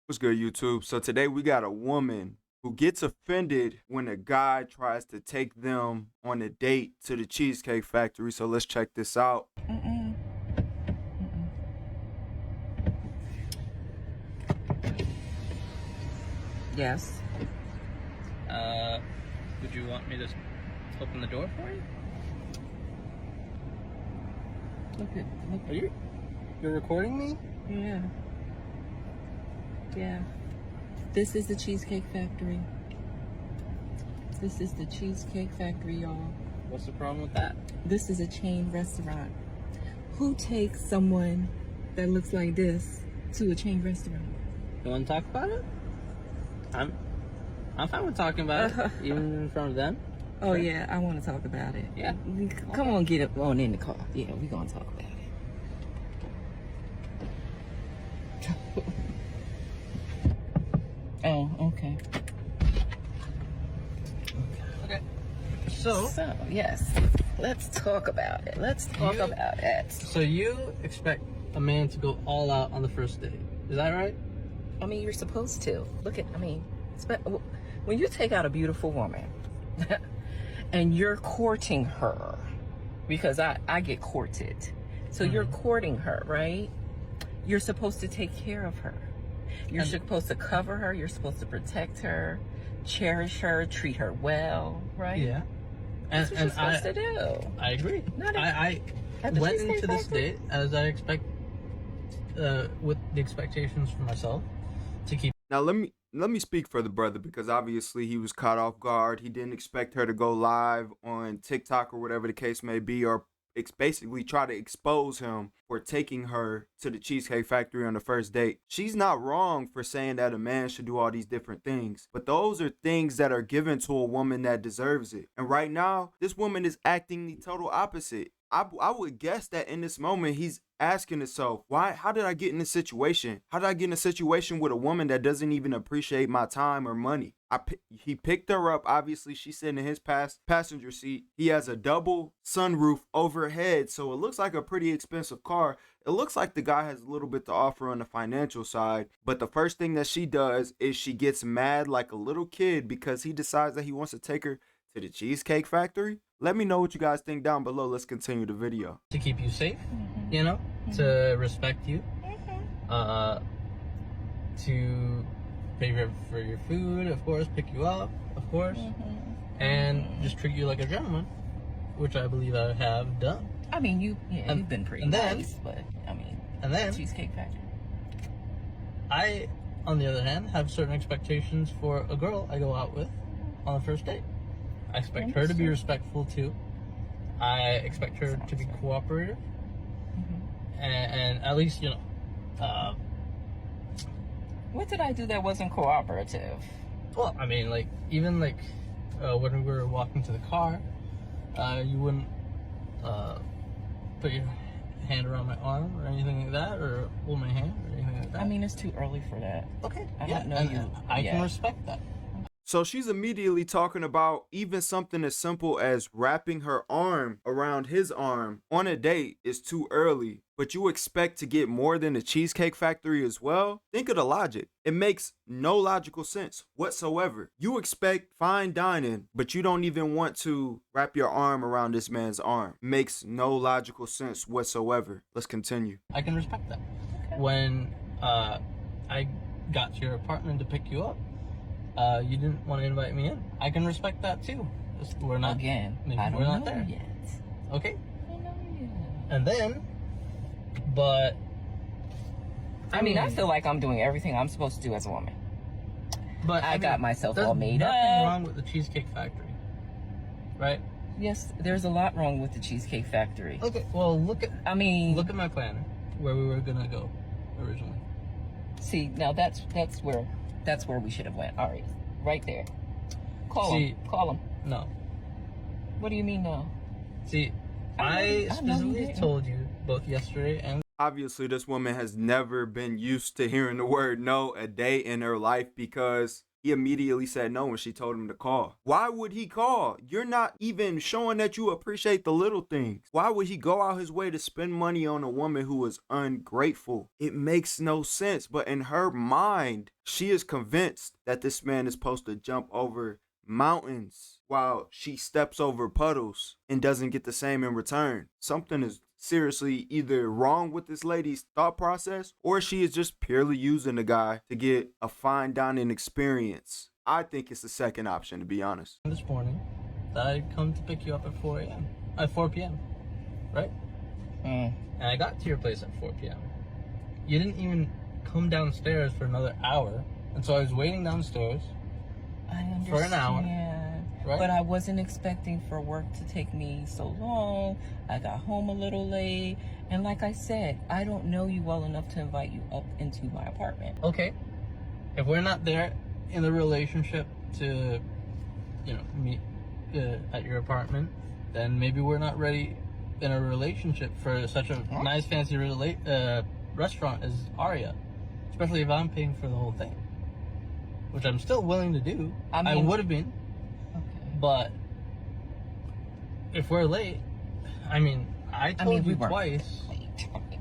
What's good, YouTube? So today we got a woman who gets offended when a guy tries to take them on a date to the Cheesecake Factory. So let's check this out. Mm-mm. Yes. Would you want me to open the door for you? Look. Are you're recording me? Yeah. Yeah. This is the Cheesecake Factory. This is the Cheesecake Factory, y'all. What's the problem with that? This is a chain restaurant. Who takes someone that looks like this to a chain restaurant? You want to talk about it? I'm fine with talking about it, even in front of them. Oh, yeah, I want to talk about it. Yeah. Come on, get up on in the car. Yeah, we're going to talk about it. Oh, okay. Okay. So, yes, let's talk about it. Let's talk about it. So you expect a man to go all out on the first date. Is that right? I mean, you're supposed to. When you take out a beautiful woman and you're courting her, because I get courted. So you're courting her, right? You're supposed to take care of her. You're supposed to cover her. You're supposed to protect her, cherish her, treat her well, right? Yeah. That's what you're supposed to do. I agree. I At the went Cheesecake into this Factory? date as I expect, with the expectations for myself to keep. Now let me speak for the brother, because obviously he was caught off guard. He didn't expect her to go live on TikTok or whatever the case may be, or basically try to expose him for taking her to the Cheesecake Factory on the first date. She's not wrong for saying that a man should do all these different things, but those are things that are given to a woman that deserves it. And right now, this woman is acting the total opposite. I would guess that in this moment, he's asking himself, how did I get in this situation? How did I get in a situation with a woman that doesn't even appreciate my time or money? He picked her up. Obviously, she's sitting in his passenger seat. He has a double sunroof overhead, so it looks like a pretty expensive car. It looks like the guy has a little bit to offer on the financial side. But the first thing that she does is she gets mad like a little kid because he decides that he wants to take her to the Cheesecake Factory. Let me know what you guys think down below. Let's continue the video. To keep you safe, you know, to respect you, to pay for your food, of course, pick you up, of course, and just treat you like a gentleman, which I believe I have done. I mean, you've been pretty nice, but I mean, and then Cheesecake Factory. I, on the other hand, have certain expectations for a girl I go out with on the first date. I expect her to be respectful too. I expect her to be cooperative, and at least, you know. What did I do that wasn't cooperative? Well, I mean, like, even like when we were walking to the car, you wouldn't put your hand around my arm or anything like that, or hold my hand or anything like that. I mean, it's too early for that. Okay, I don't know you. I can respect that. So she's immediately talking about even something as simple as wrapping her arm around his arm on a date is too early, but you expect to get more than the Cheesecake Factory as well? Think of the logic. It makes no logical sense whatsoever. You expect fine dining, but you don't even want to wrap your arm around this man's arm. Makes no logical sense whatsoever. Let's continue. I can respect that. Okay. When I got to your apartment to pick you up, you didn't want to invite me in. I can respect that too. We're not I don't know there yet. Okay. I don't know yet. And then, but I mean, I feel like I'm doing everything I'm supposed to do as a woman. But I got myself all made up. There's nothing wrong with the Cheesecake Factory, right? Yes, there's a lot wrong with the Cheesecake Factory. Okay. Well, look at my plan where we were gonna go originally. See, now that's where we should have went. All right there. Call him. No. What do you mean no? See, I specifically told you both yesterday and Obviously, this woman has never been used to hearing the word no a day in her life, because he immediately said no when she told him to call. Why would he call? You're not even showing that you appreciate the little things. Why would he go out his way to spend money on a woman who is ungrateful? It makes no sense. But in her mind, she is convinced that this man is supposed to jump over mountains while she steps over puddles and doesn't get the same in return. Something is seriously either wrong with this lady's thought process, or she is just purely using the guy to get a fine dining experience. I think it's the second option, to be honest. This morning, that I'd come to pick you up at 4 a.m. At 4 p.m. Right? And I got to your place at 4 p.m. You didn't even come downstairs for another hour, and so I was waiting downstairs for an hour. Right? But I wasn't expecting for work to take me so long. I got home a little late. And like I said, I don't know you well enough to invite you up into my apartment. Okay. If we're not there in the relationship to, meet at your apartment, then maybe we're not ready in a relationship for such a nice, fancy restaurant as Aria. Especially if I'm paying for the whole thing. Which I'm still willing to do. I would have been. But if we're late, I told you twice.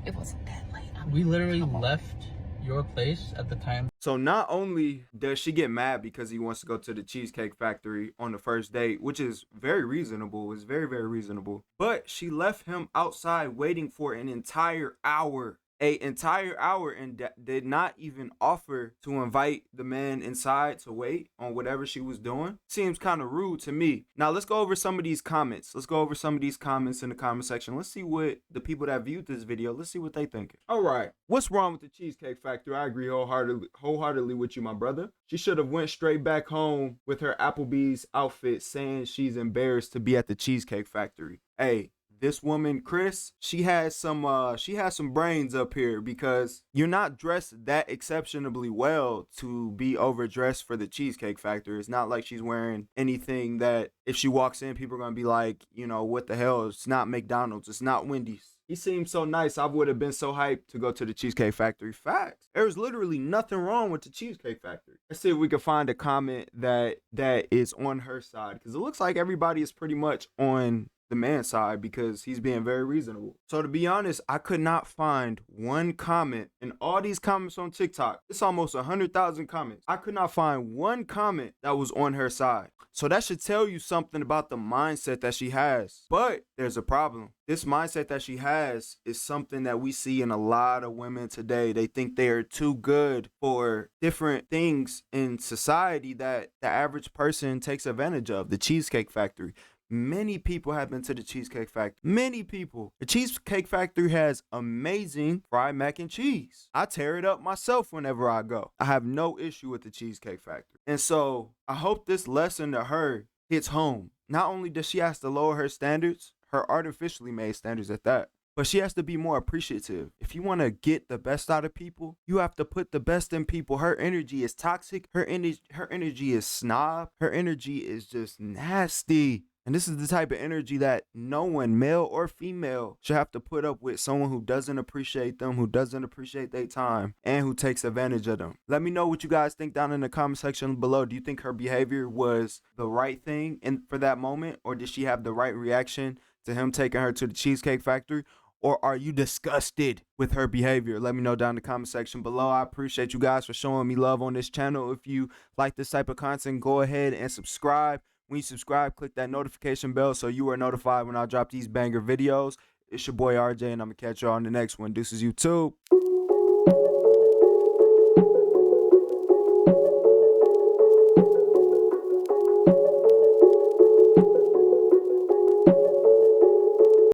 It wasn't that late. We literally left your place at the time. So not only does she get mad because he wants to go to the Cheesecake Factory on the first date, which is very reasonable, is very, very reasonable, but she left him outside waiting for an entire hour. And did not even offer to invite the man inside to wait on whatever she was doing. Seems kind of rude to me. Now let's go over some of these comments. Let's go over some of these comments in the comment section. Let's see what the people that viewed this video, let's see what they think. All right, what's wrong with the Cheesecake Factory? I agree wholeheartedly with you, my brother. She should have went straight back home with her Applebee's outfit, saying she's embarrassed to be at the Cheesecake Factory. Hey, this woman, Chris, she has some brains up here, because you're not dressed that exceptionally well to be overdressed for the Cheesecake Factory. It's not like she's wearing anything that if she walks in, people are going to be like, what the hell? It's not McDonald's. It's not Wendy's. He seemed so nice. I would have been so hyped to go to the Cheesecake Factory. Facts. There's literally nothing wrong with the Cheesecake Factory. Let's see if we can find a comment that is on her side, because it looks like everybody is pretty much on the man's side because he's being very reasonable. So to be honest, I could not find one comment in all these comments on TikTok. It's almost 100,000 comments. I could not find one comment that was on her side. So that should tell you something about the mindset that she has. But there's a problem. This mindset that she has is something that we see in a lot of women today. They think they are too good for different things in society that the average person takes advantage of. The Cheesecake Factory. Many people have been to the Cheesecake Factory. Many people. The Cheesecake Factory has amazing fried mac and cheese. I tear it up myself whenever I go. I have no issue with the Cheesecake Factory. And so I hope this lesson to her hits home. Not only does she have to lower her standards, her artificially made standards at that, but she has to be more appreciative. If you want to get the best out of people, you have to put the best in people. Her energy is toxic. Her energy is snob. Her energy is just nasty. And this is the type of energy that no one, male or female, should have to put up with. Someone who doesn't appreciate them, who doesn't appreciate their time, and who takes advantage of them. Let me know what you guys think down in the comment section below. Do you think her behavior was the right thing for that moment? Or did she have the right reaction to him taking her to the Cheesecake Factory? Or are you disgusted with her behavior? Let me know down in the comment section below. I appreciate you guys for showing me love on this channel. If you like this type of content, go ahead and subscribe. When you subscribe, click that notification bell so you are notified when I drop these banger videos. It's your boy RJ, and I'm going to catch y'all on the next one. Deuces, YouTube.